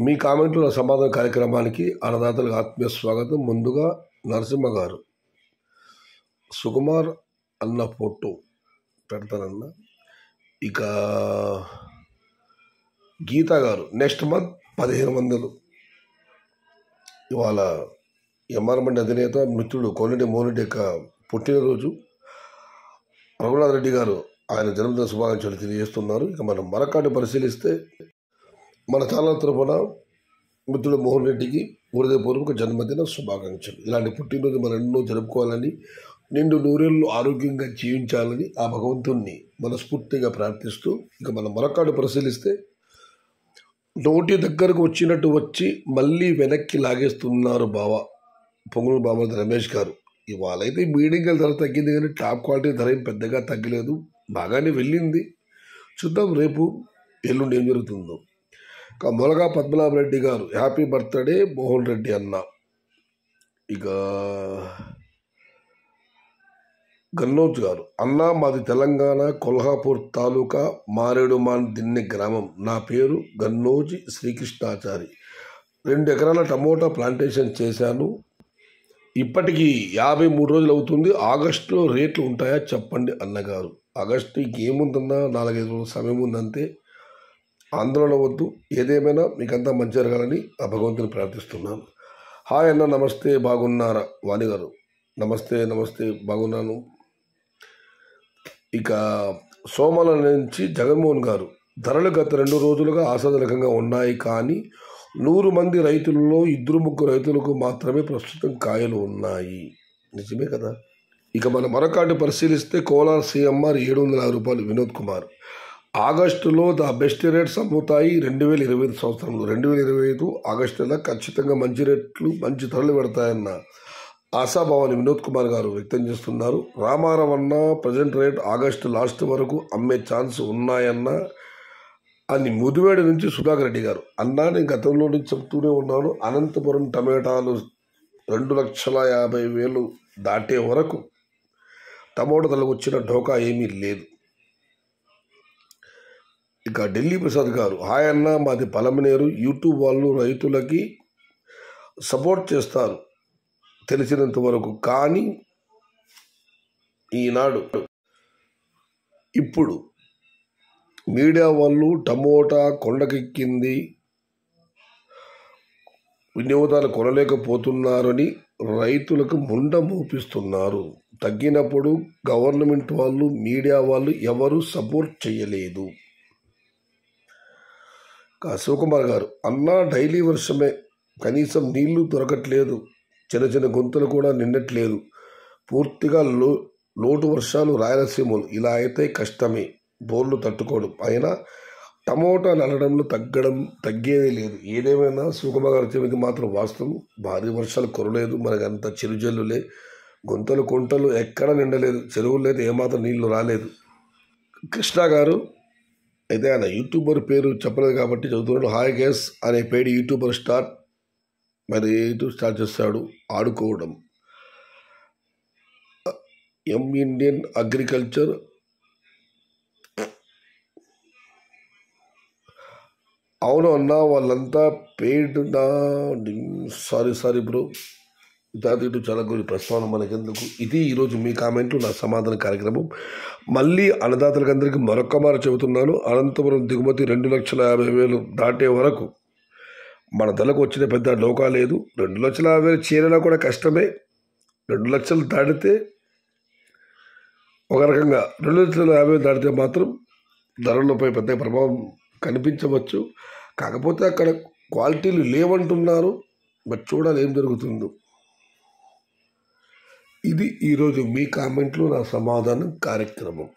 మీ కామెంట్లు నా సమాధాన కార్యక్రమానికి అన్నదాతలకు ఆత్మీయ స్వాగతం. ముందుగా నరసింహ గారు సుకుమార్ అన్న ఫోటో పెడతానన్న. ఇక గీత గారు నెక్స్ట్ మంత్ 1500. ఇవాళ ఎంఆర్ఎండి అధినేత మిత్రుడు కోనేటి మోహన్ యొక్క పుట్టినరోజు. రఘునాథ్ రెడ్డి గారు ఆయన జన్మదిన శుభాకాంక్షలు తెలియజేస్తున్నారు. ఇక మనం మరొకటి పరిశీలిస్తే మన ఛానల్ తరఫున మిత్రుడు మోహన్ రెడ్డికి హృదయపూర్వక జన్మదిన శుభాకాంక్షలు. ఇలాంటి పుట్టినరోజు మనం ఎన్నో జరుపుకోవాలని, నిండు నూరేళ్లు ఆరోగ్యంగా జీవించాలని ఆ భగవంతుణ్ణి మనస్ఫూర్తిగా ప్రార్థిస్తూ ఇక మనం మరొకటి పరిశీలిస్తే నోటి దగ్గరకు వచ్చినట్టు వచ్చి మళ్ళీ వెనక్కి లాగేస్తున్నారు పొంగునూరు బామర్ది రమేష్ గారు. ఇవాళైతే మీడియం ధర తగ్గింది కానీ టాప్ క్వాలిటీ ధర ఏం పెద్దగా తగ్గలేదు, బాగానే వెళ్ళింది. చూద్దాం రేపు ఎల్లుండి ఏం జరుగుతుందో. ఇక మొలగా పద్మనాభరెడ్డి గారు హ్యాపీ బర్త్డే మోహన్ రెడ్డి అన్న. ఇక గన్నోజ్ గారు అన్న మాది తెలంగాణ కొల్హాపూర్ తాలూకా మారేడుమాన్ దిన్నె గ్రామం. నా పేరు గన్నోజి శ్రీకృష్ణాచారి. 2 ఎకరాల టమోటా ప్లాంటేషన్ చేశాను. ఇప్పటికీ 53 రోజులు అవుతుంది. ఆగస్టులో రేట్లు ఉంటాయా చెప్పండి అన్నగారు. ఆగస్టుకి ఏముందన్నా 4-5 రోజుల సమయం ఉందంతే. ఆందోళన వద్దు, ఏదేమైనా మీకంతా మంచి జరగాలని ఆ భగవంతుని ప్రార్థిస్తున్నాను. హాయ్ అన్న, నమస్తే, బాగున్నారా? వాణి గారు నమస్తే బాగున్నాను. ఇక సోమల నుంచి జగన్మోహన్ గారు ధరలు గత 2 రోజులుగా ఆశాజనకంగా ఉన్నాయి, కానీ 100 మంది రైతులలో 2-3 రైతులకు మాత్రమే ప్రస్తుతం కాయలు ఉన్నాయి. నిజమే కదా. ఇక మనం మరొకటి పరిశీలిస్తే కోలార్ సిఎంఆర్ 750 రూపాయలు. వినోద్ కుమార్ ఆగస్టులో ద బెస్ట్ రేట్స్ అమ్ముతాయి 2025 సంవత్సరంలో. 2025 ఆగస్టులో ఖచ్చితంగా మంచి రేట్లు, మంచి ధరలు పెడతాయన్న ఆశాభావాన్ని వినోద్ కుమార్ గారు వ్యక్తం చేస్తున్నారు. రామారావు అన్న ప్రజెంట్ రేట్ ఆగస్టు లాస్ట్ వరకు అమ్మే ఛాన్స్ ఉన్నాయన్న అని ముదివేడు నుంచి సుధాకర్ రెడ్డి గారు. అన్నా నేను గతంలో నుంచి చెప్తూనే ఉన్నాను, అనంతపురం టమాటాలు 2,50,000 దాటే వరకు టమోటా ధరలకు వచ్చిన ఢోకా ఏమీ లేదు. ఇక ఢిల్లీ ప్రసాద్ గారు హాయ్ అన్న మాది పలమనేరు. యూట్యూబ్ వాళ్ళు రైతులకి సపోర్ట్ చేస్తారు తెలిసినంత వరకు, కానీ ఇప్పుడు మీడియా వాళ్ళు టమోటా కొండకెక్కింది, వినియోగదారులు కొనలేకపోతున్నారని రైతులకు ముండ మోపిస్తున్నారు. తగ్గినప్పుడు గవర్నమెంట్ వాళ్ళు, మీడియా వాళ్ళు ఎవరు సపోర్ట్ చేయలేదు. శివకుమార్ గారు అన్నా డైలీ వర్షమే, కనీసం నీళ్లు దొరకట్లేదు, చిన్న గుంతలు కూడా నిండట్లేదు. పూర్తిగా లోటు వర్షాలు రాయలసీమలు. ఇలా అయితే కష్టమే, బోర్లు తట్టుకోవడం. అయినా టమోటా నల్లడంలో తగ్గేదే లేదు. ఏదేమైనా శివకుమార్ గారు చెప్పింది మాత్రం వాస్తవం. భారీ వర్షాలు కురలేదు, మనకంత చిరుజల్లులే, గుంతలు కుంటలు ఎక్కడ నిండలేదు, చెరువులు అయితే ఏమాత్రం నీళ్లు రాలేదు. కృష్ణ గారు అయితే ఆయన యూట్యూబర్ పేరు చెప్పలేదు కాబట్టి చదువుతున్నాడు. హాయ్ గేస్ అనే పేరు యూట్యూబర్ స్టార్ట్ చేస్తాడు ఆడుకోవడం. ఇండియన్ అగ్రికల్చర్ అవును అన్న, వాళ్ళంతా పెయిడ్ నా సారీ బ్రో, ఇటు చాలా గురించి ప్రస్తావన మనకెందుకు. ఇది ఈరోజు మీ కామెంట్లు నా సమాధాన కార్యక్రమం. మళ్ళీ అన్నదాతలకు అందరికీ మరొక్కమారు చెబుతున్నాను, అనంతపురం దిగుమతి 2,50,000 దాటే వరకు మన ధరకు వచ్చిన పెద్ద డోకా లేదు. 2,50,000 చేరినా కూడా కష్టమే. 2 లక్షలు దాటితే ఒక రకంగా, 2,50,000 దాటితే మాత్రం ధరలపై పెద్ద ప్రభావం కనిపించవచ్చు. కాకపోతే అక్కడ క్వాలిటీలు లేవంటున్నారు, బట్ చూడాలి ఏం జరుగుతుందో. ఇది ఈరోజు మీ కామెంట్లు నా సమాధానం కార్యక్రమం.